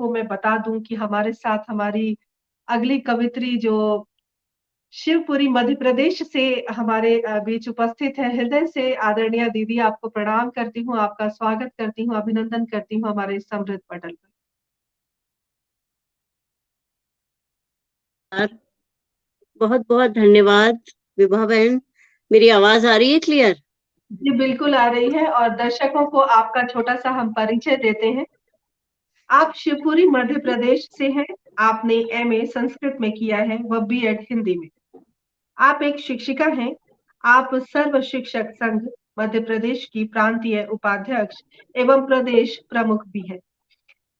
को मैं बता दूं कि हमारे साथ हमारी अगली कवित्री जो शिवपुरी मध्य प्रदेश से हमारे बीच उपस्थित है, हृदय से आदरणीय दीदी आपको प्रणाम करती हूँ, आपका स्वागत करती हूँ, अभिनंदन करती हूँ हमारे इस समृद्ध पटल पर। बहुत बहुत धन्यवाद विभा बहन। मेरी आवाज आ रही है क्लियर? जी बिल्कुल आ रही है। और दर्शकों को आपका छोटा सा हम परिचय देते हैं। आप शिवपुरी मध्य प्रदेश से हैं। आपने एमए संस्कृत में किया है, वह बीएड हिंदी में। आप एक शिक्षिका हैं। आप सर्व शिक्षक संघ मध्य प्रदेश की प्रांतीय उपाध्यक्ष एवं प्रदेश प्रमुख भी हैं।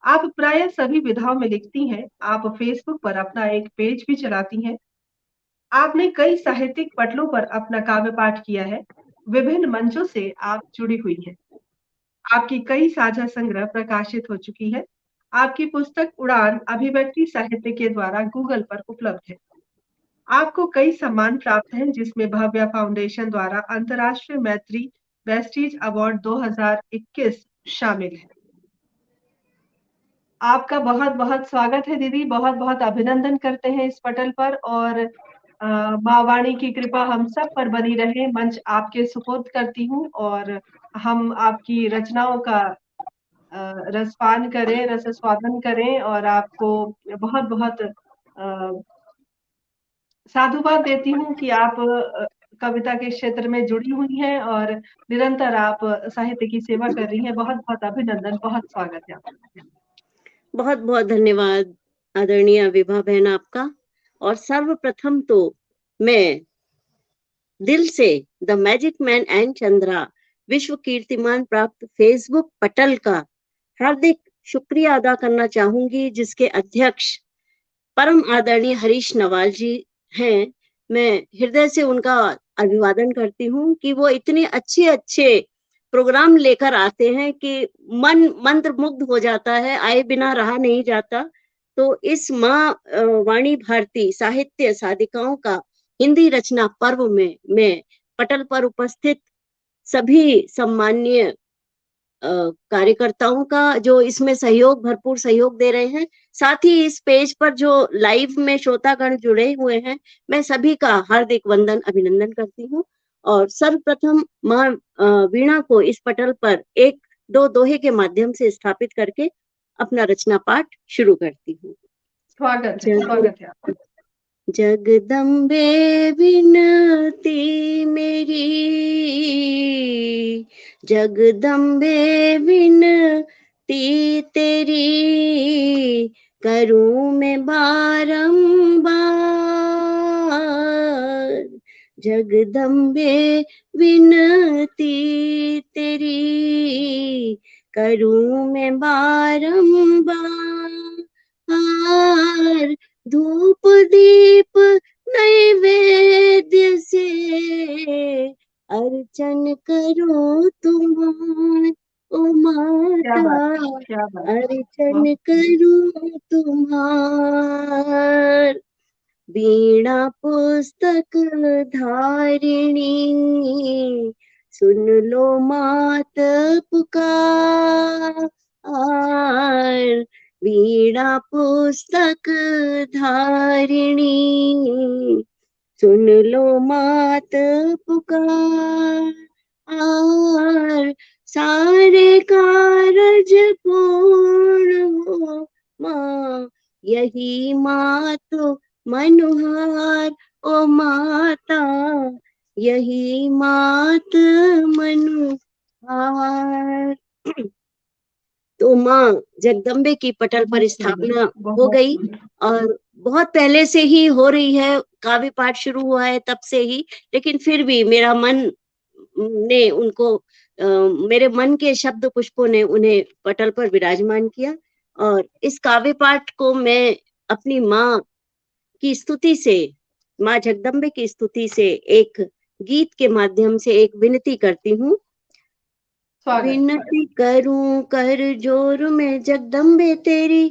आप प्राय सभी विधाओं में लिखती हैं। आप फेसबुक पर अपना एक पेज भी चलाती हैं। आपने कई साहित्यिक पटलों पर अपना काव्य पाठ किया है। विभिन्न मंचों से आप जुड़ी हुई हैं। आपकी कई साझा संग्रह प्रकाशित हो चुकी है। आपकी पुस्तक उड़ान अभिव्यक्ति साहित्य के द्वारा गूगल पर उपलब्ध है। आपको कई सम्मान प्राप्त हैं, जिसमें भव्य फाउंडेशन द्वारा अंतर्राष्ट्रीय मैत्री वेस्टीज अवार्ड 2021 शामिल है। आपका बहुत बहुत स्वागत है दीदी, बहुत बहुत अभिनंदन करते हैं इस पटल पर। और माँ वाणी की कृपा हम सब पर बनी रहे। मंच आपके सुपुर्द करती हूँ और हम आपकी रचनाओं का रसपान करें, रस स्वादन करें और आपको बहुत बहुत साधुवाद देती हूँ कि आप कविता के क्षेत्र में जुड़ी हुई हैं और निरंतर आप साहित्य की सेवा कर रही हैं। बहुत बहुत अभिनंदन, बहुत स्वागत है आपका। बहुत बहुत धन्यवाद आदरणीय विभा बहन आपका। और सर्वप्रथम तो मैं दिल से the magic man and Chandra विश्व कीर्तिमान प्राप्त फेसबुक पटल का हार्दिक शुक्रिया अदा करना चाहूंगी, जिसके अध्यक्ष परम आदरणीय हरीश नवाल जी हैं। मैं हृदय से उनका अभिवादन करती हूँ कि वो इतने अच्छे अच्छे प्रोग्राम लेकर आते हैं कि मन मंत्र मुग्ध हो जाता है, आए बिना रहा नहीं जाता। तो इस माँ वाणी भारती साहित्य साधिकाओं का हिंदी रचना पर्व में मैं पटल पर उपस्थित सभी सम्माननीय कार्यकर्ताओं का जो इसमें सहयोग भरपूर सहयोग दे रहे हैं, साथ ही इस पेज पर जो लाइव में श्रोतागण जुड़े हुए हैं, मैं सभी का हार्दिक वंदन अभिनंदन करती हूँ। और सर्वप्रथम माँ वीणा को इस पटल पर एक दो दोहे के माध्यम से स्थापित करके अपना रचना पाठ शुरू करती हूँ। स्वागत है आपका। जगदम्बे विनती मेरी, जगदम्बे विनती तेरी, करूं मैं बारंबार। जगदम्बे विनती तेरी, करूं मैं बारंबार। धूप दीप नैवेद्य से अर्चन करो तुम्हार, ओ माता क्या बात है। अर्चन करो तुम्हार। वीणा पुस्तक धारिणी, सुन लो मात पुकार। वीणा पुस्तक धारिणी, सुन लो मात पुकार। सारे कारज पूर्ण हो माँ, यही मात मनुहार। ओ माता यही मात मनुहार। तो माँ जगदम्बे की पटल पर स्थापना हो गई और बहुत पहले से ही हो रही है, काव्य पाठ शुरू हुआ है तब से ही। लेकिन फिर भी मेरा मन ने उनको मेरे मन के शब्द पुष्पों ने उन्हें पटल पर विराजमान किया। और इस काव्य पाठ को मैं अपनी माँ की स्तुति से, माँ जगदम्बे की स्तुति से एक गीत के माध्यम से एक विनती करती हूँ। विनती करूं कर जोर में जगदम्बे तेरी,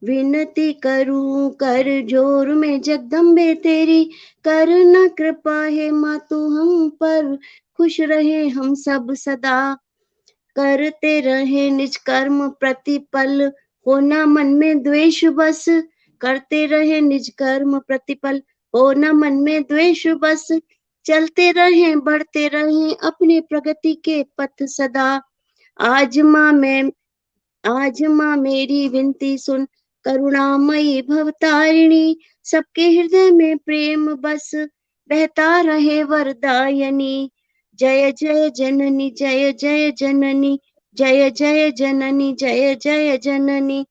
विनती करूं कर जोर में जगदम्बे तेरी, करना कृपा है माँ तू हम पर, खुश रहे हम सब सदा, करते रहे निज कर्म प्रतिपल, हो ना मन में द्वेष बस, करते रहे निज कर्म प्रतिपल। हो न मन में द्वेष बस, चलते रहे बढ़ते रहे अपने प्रगति के पथ सदा। आज माँ मेरी विनती सुन, करुणामयी भवतारिणी। सबके हृदय में प्रेम बस, बहता रहे वरदायनी। जय जय जननी जय जय जननी, जय जय जननी जय जय जननी।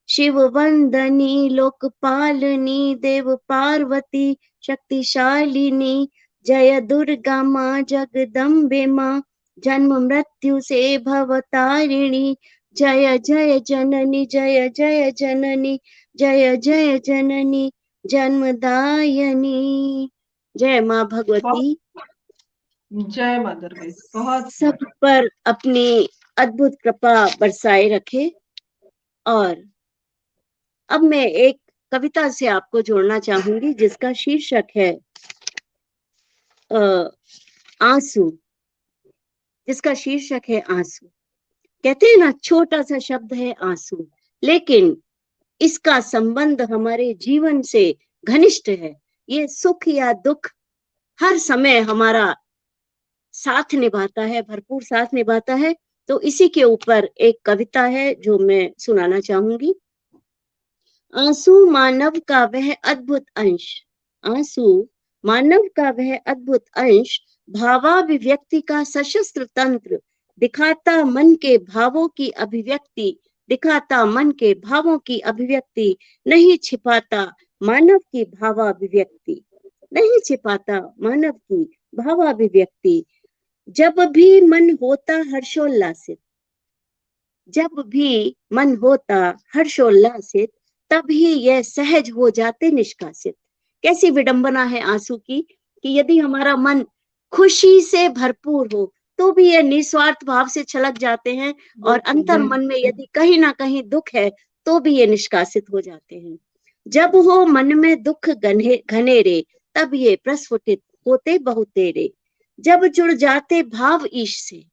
शिव वंदनी लोकपालनी, देव पार्वती शक्तिशालिनी। जय दुर्गा माँ जगदम्बे माँ, जन्म मृत्यु से भवतारिणी। जय जय जननी जय जय जननी, जय जय जननी जन्मदायनी। जय माँ भगवती जय माँ दुर्गे। बहुत सब पर अपनी अद्भुत कृपा बरसाए रखे। और अब मैं एक कविता से आपको जोड़ना चाहूंगी जिसका शीर्षक है आंसू, जिसका शीर्षक है आंसू। कहते हैं ना, छोटा सा शब्द है आंसू, लेकिन इसका संबंध हमारे जीवन से घनिष्ठ है। ये सुख या दुख हर समय हमारा साथ निभाता है, भरपूर साथ निभाता है। तो इसी के ऊपर एक कविता है जो मैं सुनाना चाहूंगी। आंसू मानव का वह अद्भुत अंश, आंसू मानव का वह अद्भुत अंश, भावाभिव्यक्ति का सशस्त्र तंत्र, दिखाता मन के भावों की अभिव्यक्ति, दिखाता मन के भावों की अभिव्यक्ति, नहीं छिपाता मानव की भावाभिव्यक्ति, नहीं छिपाता मानव की भावाभिव्यक्ति। जब भी मन होता हर्षोल्लासित, जब भी मन होता हर्षोल्लासित, तभी यह सहज हो जाते निष्कासित। कैसी विडंबना है आंसू की, कि यदि हमारा मन खुशी से भरपूर हो तो भी ये निस्वार्थ भाव से छलक जाते हैं, और अंतर मन में यदि कहीं ना कहीं दुख है तो भी ये निष्कासित हो जाते हैं। जब हो मन में दुख घनेरे, तब ये प्रस्फुटित होते बहुतेरे। जब जुड़ जाते भाव ईश से,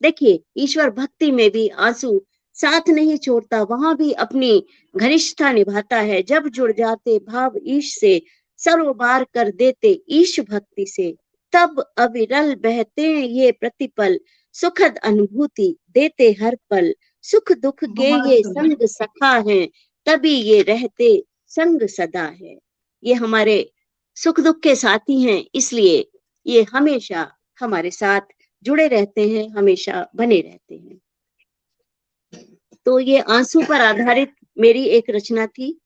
देखिए ईश्वर भक्ति में भी आंसू साथ नहीं छोड़ता, वहां भी अपनी घनिष्ठता निभाता है। जब जुड़ जाते भाव ईश से, सरोबार कर देते ईश भक्ति से, तब अविरल बहते ये प्रतिपल, सुखद अनुभूति देते हर पल। सुख दुख के ये संग सखा हैं, तभी ये रहते संग सदा है। ये हमारे सुख दुख के साथी हैं, इसलिए ये हमेशा हमारे साथ जुड़े रहते हैं, हमेशा बने रहते हैं। तो ये आंसू पर आधारित मेरी एक रचना थी।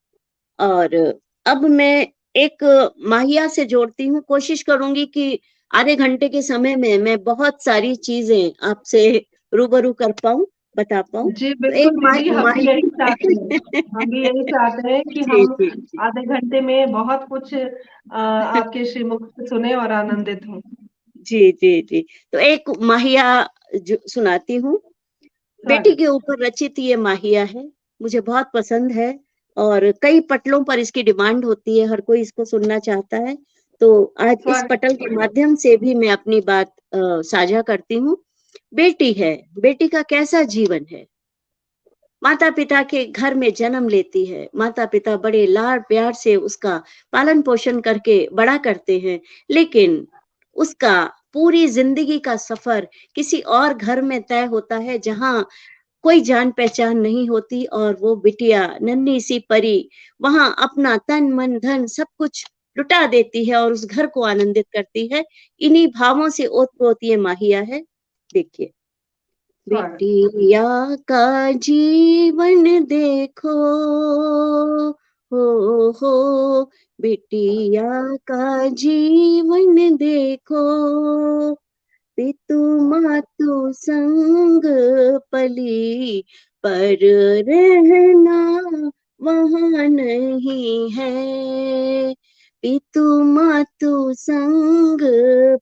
और अब मैं एक माहिया से जोड़ती हूँ। कोशिश करूंगी कि आधे घंटे के समय में मैं बहुत सारी चीजें आपसे रूबरू कर पाऊं, बता पाऊं। जी तो एक बिल्कुल दीदी, हम भी यही चाहते हैं, हम भी यही चाहते हैं कि जी हम जी जी आधे घंटे में बहुत कुछ आपके श्रीमुख से सुने और आनंदित हों। जी जी जी। तो एक माहिया जो सुनाती हूँ। बेटी के ऊपर रचित ये माहिया है, मुझे बहुत पसंद है और कई पटलों पर इसकी डिमांड होती है, हर कोई इसको सुनना चाहता है। तो आज इस पटल के माध्यम से भी मैं अपनी बात साझा करती हूँ। बेटी है, बेटी का कैसा जीवन है। माता पिता के घर में जन्म लेती है, माता पिता बड़े लाड प्यार से उसका पालन पोषण करके बड़ा करते हैं, लेकिन उसका पूरी जिंदगी का सफर किसी और घर में तय होता है जहां कोई जान पहचान नहीं होती, और वो बिटिया नन्ही सी परी वहां अपना तन मन धन सब कुछ लुटा देती है और उस घर को आनंदित करती है। इन्हीं भावों से ओतप्रोत ये माहिया है। देखिए, बिटिया का जीवन देखो, हो बिटिया का जीवन देखो, पितु मातु संग पली, पर रहना वहाँ नहीं है। पितु मातु संग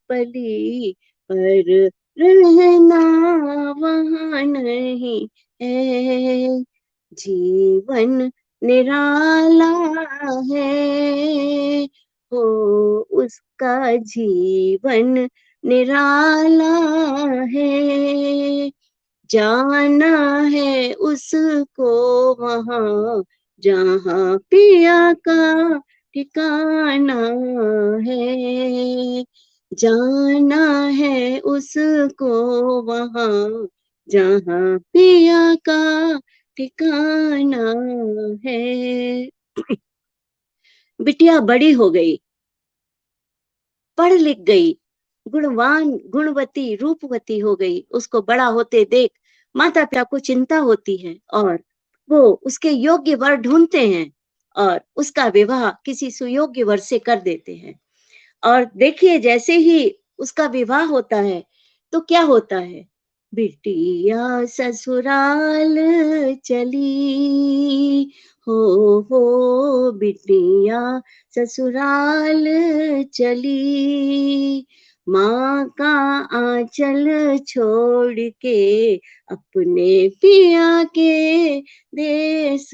पली, पर रहना वहाँ नहीं है। जीवन निराला है, हो उसका जीवन निराला है। जाना है उसको वहां जहां पिया का ठिकाना है। जाना है उसको वहां जहां पिया का ठिकाना है। बिटिया बड़ी हो गई, पढ़ लिख गई, गुणवान गुणवती रूपवती हो गई। उसको बड़ा होते देख माता पिता को चिंता होती है और वो उसके योग्य वर ढूंढते हैं और उसका विवाह किसी सुयोग्य वर से कर देते हैं। और देखिए जैसे ही उसका विवाह होता है तो क्या होता है, बिटिया ससुराल चली, हो बिटिया ससुराल चली, माँ का आंचल छोड़ के अपने पिया के देश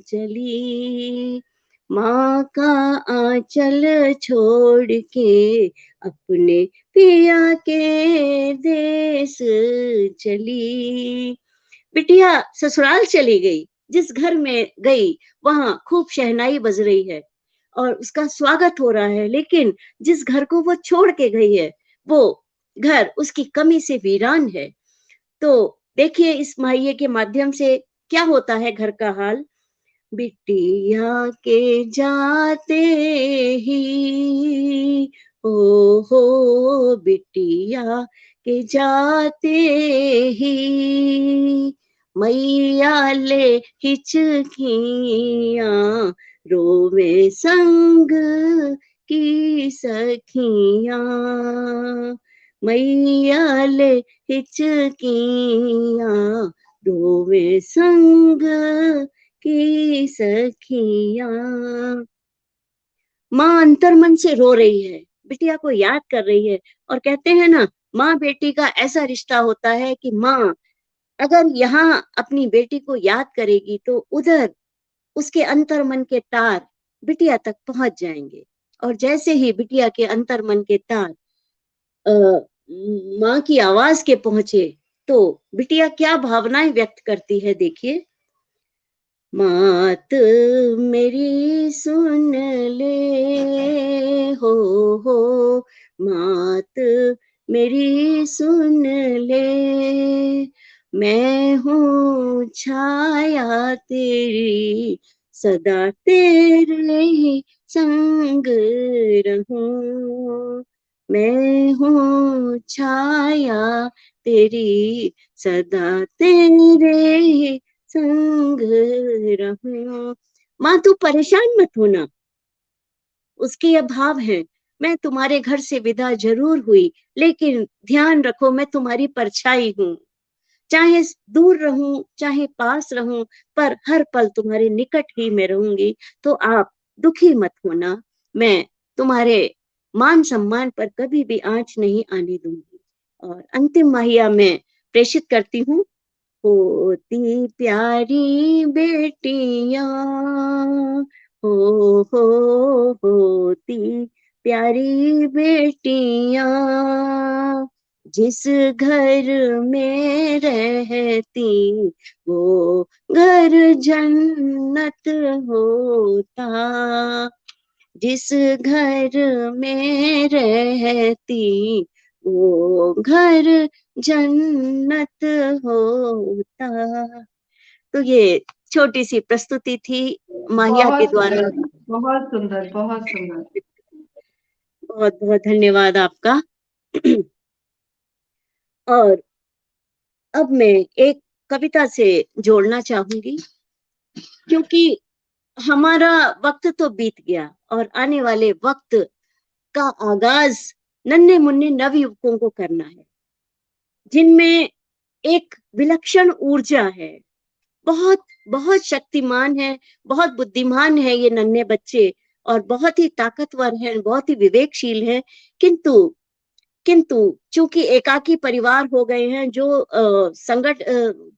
चली, माँ का आंचल छोड़ के अपने पिया के देश चली। बिटिया ससुराल चली गई, जिस घर में गई वहां खूब शहनाई बज रही है और उसका स्वागत हो रहा है, लेकिन जिस घर को वो छोड़ के गई है वो घर उसकी कमी से वीरान है। तो देखिए इस माहिए के माध्यम से क्या होता है घर का हाल। बिटिया के जाते ही, हो बिटिया के जाते ही, मैया ले हिचकियां, रोवे संग की सखियां, मैया ले हिचकियां, रोवे संग की सखियां। माँ अंतर्मन से रो रही है, बिटिया को याद कर रही है और कहते हैं ना, माँ बेटी का ऐसा रिश्ता होता है कि माँ अगर यहाँ अपनी बेटी को याद करेगी तो उधर उसके अंतर्मन के तार बिटिया तक पहुंच जाएंगे। और जैसे ही बिटिया के अंतर्मन के तार माँ की आवाज के पहुंचे तो बिटिया क्या भावनाएं व्यक्त करती है, देखिए। मात मेरी सुन ले, हो मात मेरी सुन ले, मैं हूँ छाया तेरी, सदा तेरे ही संग रहूं, मैं हूँ छाया तेरी, सदा तेरे ही संग रहूं। माँ तू परेशान मत होना, उसके ये भाव है, मैं तुम्हारे घर से विदा जरूर हुई, लेकिन ध्यान रखो मैं तुम्हारी परछाई हूँ, चाहे दूर रहूं चाहे पास रहूं, पर हर पल तुम्हारे निकट ही मैं रहूंगी। तो आप दुखी मत होना, मैं तुम्हारे मान सम्मान पर कभी भी आंच नहीं आने दूंगी। और अंतिम माहिया मैं प्रेषित करती हूँ। होती प्यारी बेटियां, हो होती प्यारी बेटियां, जिस घर में रहती वो घर जन्नत होता, जिस घर में रहती वो घर जन्नत होता। तो ये छोटी सी प्रस्तुति थी माहिया के बहुत द्वारा। सुंदर, बहुत सुंदर, बहुत सुंदर। बहुत बहुत धन्यवाद आपका। और अब मैं एक कविता से जोड़ना चाहूंगी, क्योंकि हमारा वक्त तो बीत गया और आने वाले वक्त का आगाज नन्हे मुन्ने नव युवकों को करना है, जिनमें एक विलक्षण ऊर्जा है, बहुत बहुत शक्तिमान है, बहुत बुद्धिमान है ये नन्हे बच्चे और बहुत ही ताकतवर हैं, बहुत ही विवेकशील हैं। किंतु किंतु चूंकि एकाकी परिवार हो गए हैं, जो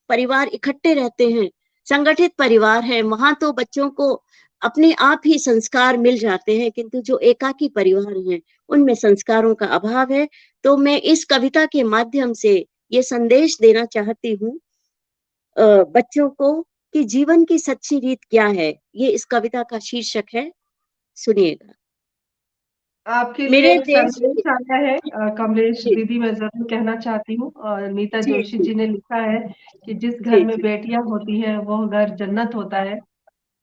परिवार इकट्ठे रहते हैं, संगठित परिवार है, वहां तो बच्चों को अपने आप ही संस्कार मिल जाते हैं, किंतु जो एकाकी परिवार हैं उनमें संस्कारों का अभाव है। तो मैं इस कविता के माध्यम से ये संदेश देना चाहती हूँ बच्चों को कि जीवन की सच्ची रीत क्या है। ये इस कविता का शीर्षक है, सुनिएगा। आपके लिए मेरे एक देश की, संदेश आया है कमलेश जी दीदी, मैं जरूर कहना चाहती हूँ। और नीता जी जोशी जी जी ने लिखा है कि जिस घर जी में जी, बेटियां होती हैं वो घर जन्नत होता है।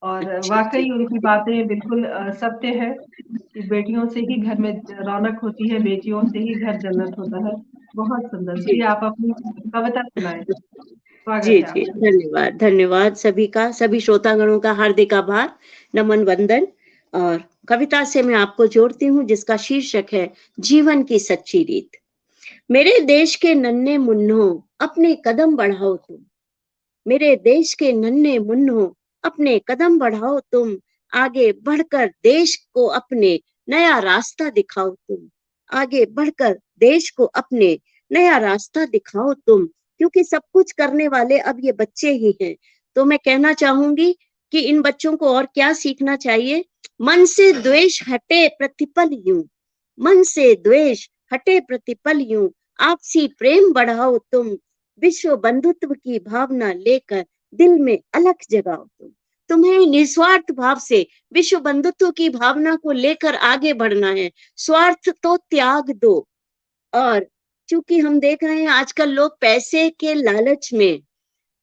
और अच्छा जी वाकई उनकी बातें बिल्कुल सत्य है कि बेटियों से ही घर में रौनक होती है, बेटियों से ही घर जन्नत होता है। बहुत सुंदर जी जी, आप अपनी कविता सुनाएं। स्वागत जी है जी, आपका। धन्यवाद धन्यवाद सभी का, सभी श्रोतागणों का हार्दिक आभार, नमन वंदन। और कविता से मैं आपको जोड़ती हूँ जिसका शीर्षक है जीवन की सच्ची रीत। मेरे देश के नन्हे मुन्नों, अपने कदम बढ़ाओ तुम। मेरे देश के नन्हे मुन्नों, अपने कदम बढ़ाओ तुम। आगे बढ़कर देश को अपने नया रास्ता दिखाओ तुम। आगे बढ़कर देश को अपने नया रास्ता दिखाओ तुम। क्योंकि सब कुछ करने वाले अब ये बच्चे ही हैं। तो मैं कहना चाहूंगी कि इन बच्चों को और क्या सीखना चाहिए। मन से द्वेष हटे प्रतिपल यूं। मन से द्वेष हटे प्रतिपल यूं। आपसी प्रेम बढ़ाओ तुम। विश्व बंधुत्व की भावना लेकर दिल में अलख जगाओ तुम। तुम्हें निस्वार्थ भाव से विश्व बंधुत्व की भावना को लेकर आगे बढ़ना है। स्वार्थ तो त्याग दो। और चूंकि हम देख रहे हैं आजकल लोग पैसे के लालच में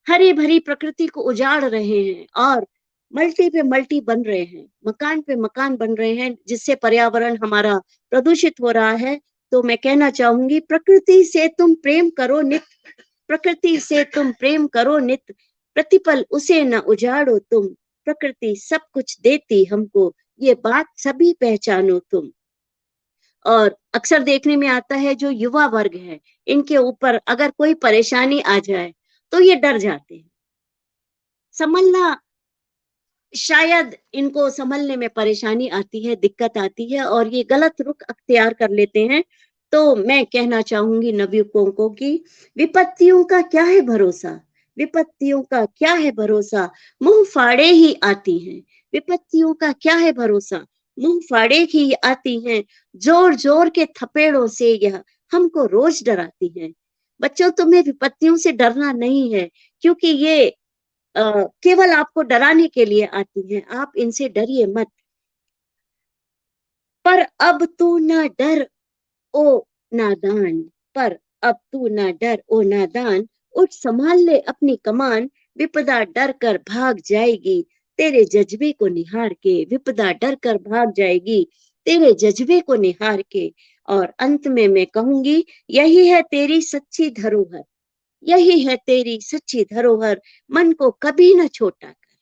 हरी भरी प्रकृति को उजाड़ रहे हैं और मल्टी पे मल्टी बन रहे हैं, मकान पे मकान बन रहे हैं, जिससे पर्यावरण हमारा प्रदूषित हो रहा है। तो मैं कहना चाहूंगी प्रकृति से तुम प्रेम करो नित। प्रकृति से तुम प्रेम करो नित। प्रतिपल उसे न उजाड़ो तुम। प्रकृति सब कुछ देती हमको, ये बात सभी पहचानो तुम। और अक्सर देखने में आता है जो युवा वर्ग है, इनके ऊपर अगर कोई परेशानी आ जाए तो ये डर जाते हैं। संभलना, शायद इनको संभलने में परेशानी आती है, दिक्कत आती है और ये गलत रुख अख्तियार कर लेते हैं। तो मैं कहना चाहूंगी नवयुवकों को कि विपत्तियों का क्या है भरोसा। विपत्तियों का क्या है भरोसा, मुंह फाड़े ही आती हैं। विपत्तियों का क्या है भरोसा, मुंह फाड़े ही आती हैं। जोर जोर के थपेड़ों से यह हमको रोज डराती हैं। बच्चों, तुम्हें विपत्तियों से डरना नहीं है, क्योंकि ये केवल आपको डराने के लिए आती हैं। आप इनसे डरिए मत। पर अब तू ना डर ओ नादान। पर अब तू ना डर ओ नादान। उठ संभाल ले अपनी कमान। विपदा डर कर भाग जाएगी तेरे जज्बे को निहार के। विपदा डर कर भाग जाएगी तेरे जज्बे को निहार के। और अंत में मैं कहूंगी, यही है तेरी सच्ची धरोहर। यही है तेरी सच्ची धरोहर। मन को कभी न छोटा कर।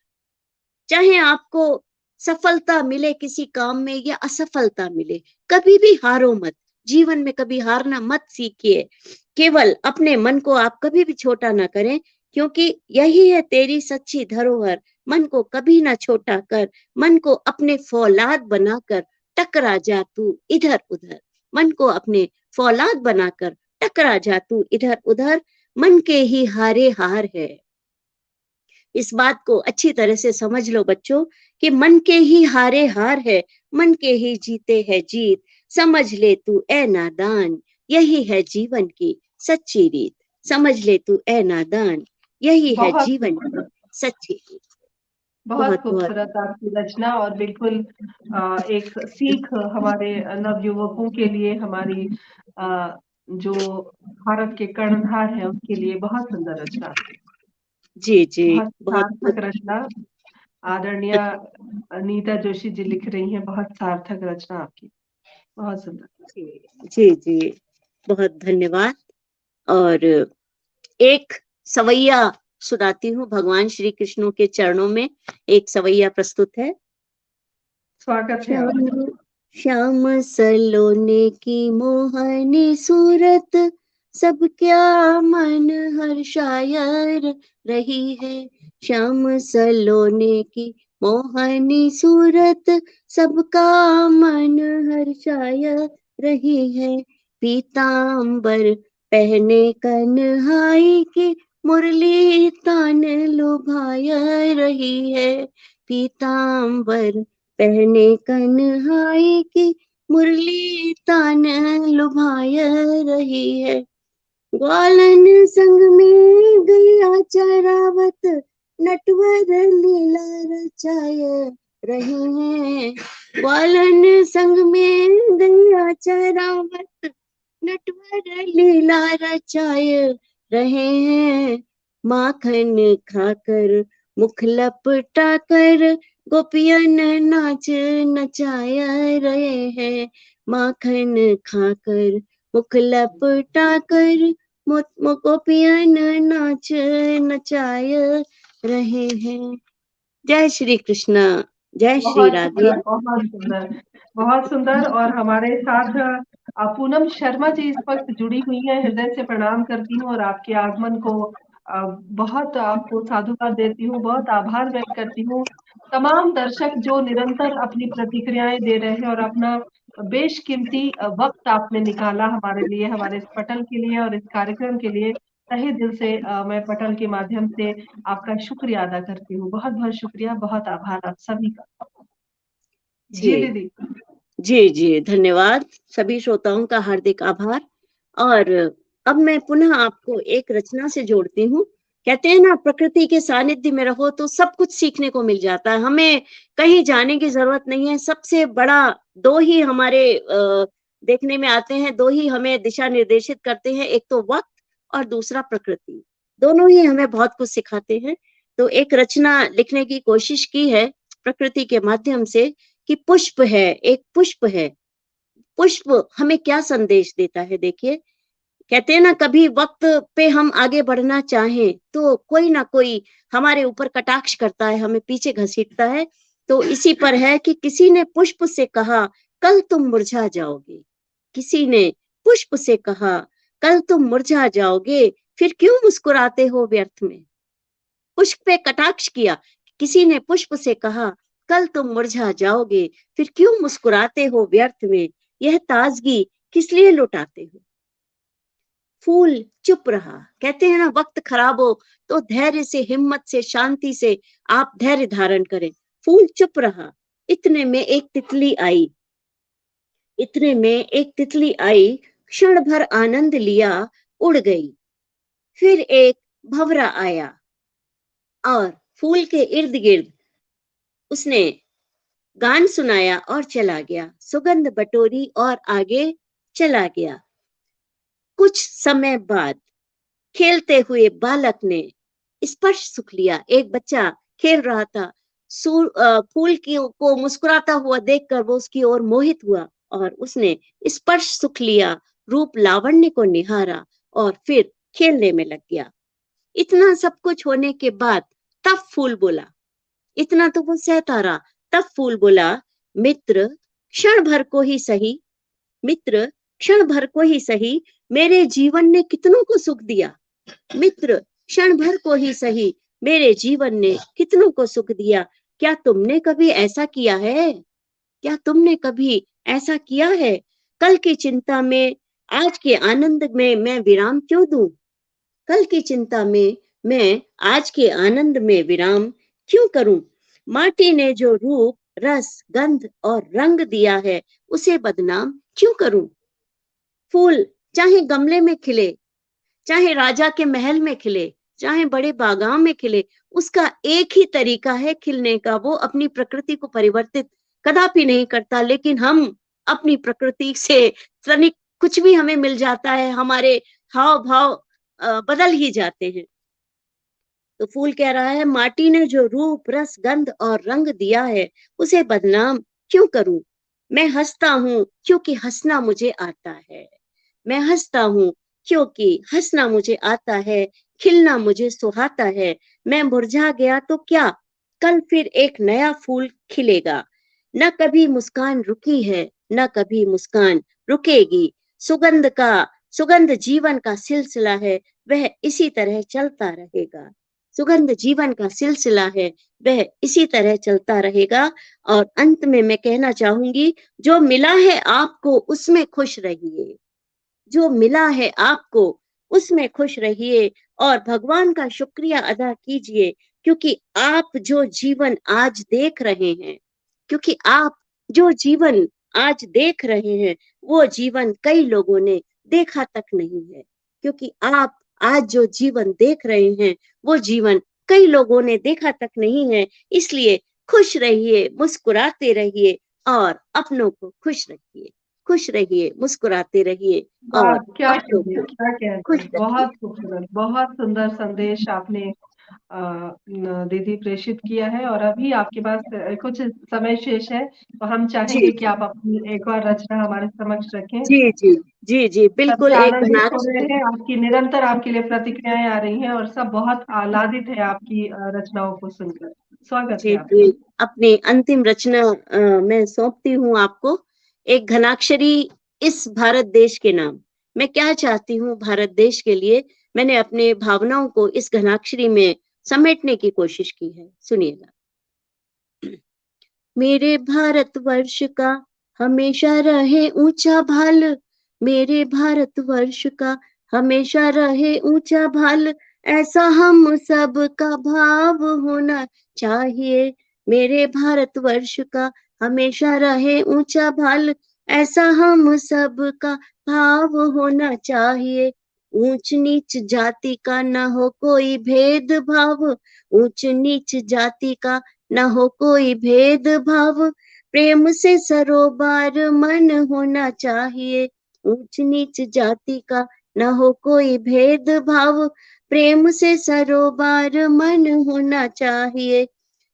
चाहे आपको सफलता मिले किसी काम में या असफलता मिले, कभी भी हारो मत। जीवन में कभी हारना मत सीखिए। केवल अपने मन को आप कभी भी छोटा ना करें, क्योंकि यही है तेरी सच्ची धरोहर। मन को कभी ना छोटा कर। मन को अपने फौलाद बनाकर टकरा जा तू इधर उधर। मन को अपने फौलाद बनाकर टकरा जा तू इधर उधर। मन के ही हारे हार है। इस बात को अच्छी तरह से समझ लो बच्चों कि मन के ही हारे हार है, मन के ही जीते है जीत। समझ ले तू ए नादान, यही है जीवन की सच्ची रीत। समझ ले तू ए नादान, यही है बहुत जीवन की खूबसूरत, सच्ची रीत। बहुत बहुत बहुत खूबसूरत आपकी रचना। और बिल्कुल एक सीख हमारे नवयुवकों के लिए, हमारी जो भारत के कर्णधार हैं उनके लिए बहुत सुंदर रचना, जी जी, बहुत बहुत सार्थक बहुत रचना। आदरणीय नीता जोशी जी लिख रही हैं, बहुत सार्थक रचना आपकी, बहुत सुंदर। जी जी, बहुत धन्यवाद। और एक सवैया सुनाती हूँ, भगवान श्री कृष्ण के चरणों में एक सवैया प्रस्तुत है। स्वागत है श्याम आपका। श्याम सलोने की मोहनी सूरत, सब क्या मन हर्षायर रही है। श्याम सलोने की मोहनी सूरत, सबका मन हर्षायर रही है। पीतांबर पहने कन्हैया की मुरली तान लुभाया रही है। पीतांबर पहने कन्हैया की मुरली तान लुभाया रही है। ग्वालन संग में गैया चरावत, नटवर लीला रचाय रहे हैं। ग्वालन संग में गैया चरावत, नटवर लीला रचाय रहे हैं। माखन खाकर मुख लपटा कर, गोपियन नाच नचाया रहे हैं। माखन खाकर मुख लपटा कर, गोपियन नाच नचाय रहे हैं। जय श्री कृष्ण, जय श्री बहुत राधे। सुंदर, बहुत सुंदर, बहुत सुंदर। और हमारे साथ पूनम शर्मा जी इस वक्त जुड़ी हुई हैं। हृदय से प्रणाम करती हूँ और आपके आगमन को बहुत आपको साधुवाद देती हूँ, बहुत आभार व्यक्त करती हूँ। तमाम दर्शक जो निरंतर अपनी प्रतिक्रियाएं दे रहे हैं और अपना बेशकीमती वक्त आपने निकाला हमारे लिए, हमारे इस पटल के लिए और इस कार्यक्रम के लिए, तहे दिल से मैं पटल के माध्यम से आपका शुक्रिया अदा करती हूँ। बहुत बहुत शुक्रिया, बहुत आभार आप सभी का। जी जी दीदी। जी जी, धन्यवाद। सभी श्रोताओं का हार्दिक आभार। और अब मैं पुनः आपको एक रचना से जोड़ती हूँ। कहते हैं ना, प्रकृति के सानिध्य में रहो तो सब कुछ सीखने को मिल जाता है, हमें कहीं जाने की जरूरत नहीं है। सबसे बड़ा दो ही हमारे देखने में आते हैं, दो ही हमें दिशा निर्देशित करते हैं, एक तो वक्त और दूसरा प्रकृति। दोनों ही हमें बहुत कुछ सिखाते हैं। तो एक रचना लिखने की कोशिश की है प्रकृति के माध्यम से कि पुष्प है, एक पुष्प है। पुष्प हमें क्या संदेश देता है, देखिए। कहते हैं ना, कभी वक्त पे हम आगे बढ़ना चाहें तो कोई ना कोई हमारे ऊपर कटाक्ष करता है, हमें पीछे घसीटता है। तो इसी पर है कि किसी ने पुष्प से कहा, कल तुम मुरझा जाओगे। किसी ने पुष्प से कहा, कल तुम मुरझा जाओगे, फिर क्यों मुस्कुराते हो व्यर्थ में। पुष्प पे कटाक्ष किया। किसी ने पुष्प से कहा, कल तुम मुरझा जाओगे, फिर क्यों मुस्कुराते हो व्यर्थ में। यह ताजगी किस लिए लुटाते हो। फूल चुप रहा। कहते हैं ना, वक्त खराब हो तो धैर्य से, हिम्मत से, शांति से आप धैर्य धारण करें। फूल चुप रहा। इतने में एक तितली आई। इतने में एक तितली आई, क्षण भर आनंद लिया, उड़ गई। फिर एक भंवरा आया और फूल के इर्द गिर्द उसने गान सुनाया और चला गया। सुगंध बटोरी और आगे चला गया। कुछ समय बाद खेलते हुए बालक ने स्पर्श सुख लिया। एक बच्चा खेल रहा था, फूल की को मुस्कुराता हुआ देखकर वो उसकी ओर मोहित हुआ और उसने स्पर्श सुख लिया, रूप लावण्य को निहारा और फिर खेलने में लग गया। इतना सब कुछ होने के बाद तब फूल बोला, इतना तो वो सहता रहा, तब फूल बोला, मित्र क्षण भर को ही सही, मित्र क्षण भर को ही सही, मेरे जीवन ने कितनों को सुख दिया। मित्र क्षण भर को ही सही, मेरे जीवन ने कितनों को सुख दिया। क्या तुमने कभी ऐसा किया है। क्या तुमने कभी ऐसा किया है। कल की चिंता में आज के आनंद में मैं विराम क्यों दूं। कल की चिंता में मैं आज के आनंद में विराम क्यों करूं। माटी ने जो रूप, रस, गंध और रंग दिया है, उसे बदनाम क्यों करूं। फूल चाहे गमले में खिले, चाहे राजा के महल में खिले, चाहे बड़े बागान में खिले, उसका एक ही तरीका है खिलने का। वो अपनी प्रकृति को परिवर्तित कदापि नहीं करता। लेकिन हम अपनी प्रकृति से तनिक कुछ भी हमें मिल जाता है, हमारे हाव भाव बदल ही जाते हैं। तो फूल कह रहा है, माटी ने जो रूप, रस, गंध और रंग दिया है, उसे बदनाम क्यों करूं। मैं हंसता हूं क्योंकि हंसना मुझे आता है। मैं हंसता हूं क्योंकि हंसना मुझे आता है, खिलना मुझे सुहाता है। मैं मुरझा गया तो क्या, कल फिर एक नया फूल खिलेगा। न कभी मुस्कान रुकी है, न कभी मुस्कान रुकेगी। सुगंध जीवन का सिलसिला है, वह इसी तरह चलता रहेगा। सुगंध जीवन का सिलसिला है, वह इसी तरह चलता रहेगा। और अंत में मैं कहना चाहूंगी, जो मिला है आपको उसमें खुश रहिए। जो मिला है आपको उसमें खुश रहिए और भगवान का शुक्रिया अदा कीजिए, क्योंकि आप जो जीवन आज देख रहे हैं, क्योंकि आप जो जीवन आज देख रहे हैं, वो जीवन कई लोगों ने देखा तक नहीं है। क्योंकि आप आज जो जीवन देख रहे हैं वो जीवन कई लोगों ने देखा तक नहीं है। इसलिए खुश रहिए, मुस्कुराते रहिए और अपनों को खुश रहिए, मुस्कुराते रहिए वाह! और क्या अपनों संदेश, को क्या खुश कहना है। रखिए। बहुत खूबसूरत, बहुत सुंदर संदेश आपने दीदी प्रेषित किया है। और अभी आपके पास कुछ समय शेष है, तो हम जी चाहेंगे कि जी आप अपनी एक और रचना हमारे समक्ष रखें। जी जी जी जी, सभी बिल्कुल एक आनंदित हो रहे घनाक्षरी। हैं, आपकी निरंतर आपके लिए प्रतिक्रियाएं आ रही हैं और सब बहुत आह्लादित है आपकी रचनाओं को सुनकर। स्वागत है जी आपका। जी, अपनी अंतिम रचना मैं सौंपती हूँ आपको। एक घनाक्षरी इस भारत देश के नाम। मैं क्या चाहती हूँ भारत देश के लिए, मैंने अपने भावनाओं को इस घनाक्षरी में समेटने की कोशिश की है। सुनिएगा। मेरे भारतवर्ष का हमेशा रहे ऊंचा भाल, मेरे भारतवर्ष का हमेशा रहे ऊंचा भाल, ऐसा हम सब का भाव होना चाहिए। मेरे भारतवर्ष का हमेशा रहे ऊंचा भाल, ऐसा हम सब का भाव होना चाहिए। ऊंच नीच जाति का न हो कोई भेदभाव, ऊंच नीच जाति का न हो कोई भेदभाव, प्रेम से सरोबार मन होना चाहिए। ऊंच नीच जाति का न हो कोई भेदभाव, प्रेम से सरोबार मन होना चाहिए।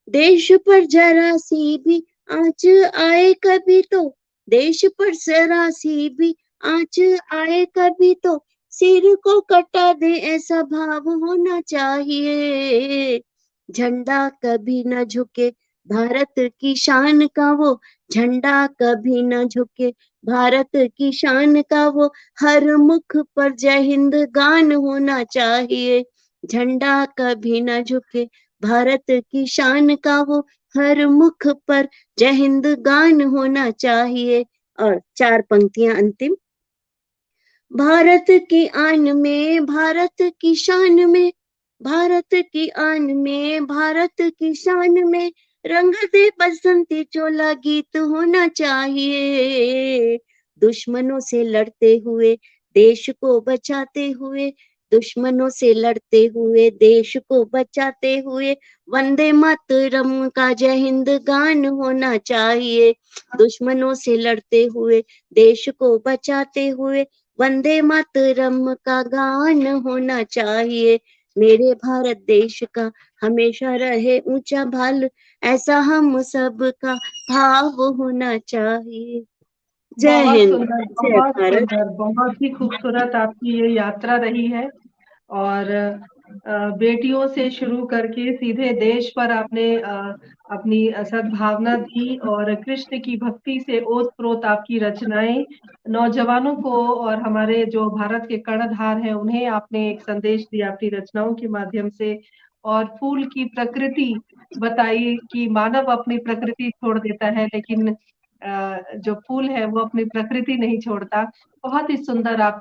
देश पर जरा सी भी आँच आए कभी तो, देश पर जरा सी भी आँच आए कभी तो, सिर को कटा दे ऐसा भाव होना चाहिए। झंडा कभी न झुके भारत की शान का वो, झंडा कभी न झुके भारत की शान का वो, हर मुख पर जय हिंद गान होना चाहिए। झंडा कभी न झुके भारत की शान का वो, हर मुख पर जय हिंद गान होना चाहिए। और 4 पंक्तियां अंतिम। भारत की आन में, भारत की शान में, भारत की आन में, भारत की शान में, रंग दे बसंती चोला गीत होना चाहिए। दुश्मनों से लड़ते हुए देश को बचाते हुए, दुश्मनों से लड़ते हुए देश को बचाते हुए, वंदे मातरम का जय हिंद गान होना चाहिए। दुश्मनों से लड़ते हुए देश को बचाते हुए, वंदे मातरम का गान होना चाहिए। मेरे भारत देश का हमेशा रहे ऊंचा भाल, ऐसा हम सब का भाव होना चाहिए। जय हिंद, जय बहुत भारत। सुंदर, बहुत ही खूबसूरत आपकी ये यात्रा रही है। और बेटियों से शुरू करके सीधे देश पर आपने अपनी सद्भावना दी, और कृष्ण की भक्ति से ओतप्रोत आपकी रचनाएं नौजवानों को और हमारे जो भारत के कर्णधार हैं उन्हें आपने एक संदेश दिया अपनी रचनाओं के माध्यम से। और फूल की प्रकृति बताई कि मानव अपनी प्रकृति छोड़ देता है, लेकिन जो फूल है वो अपनी प्रकृति नहीं छोड़ता। बहुत ही सुंदर आप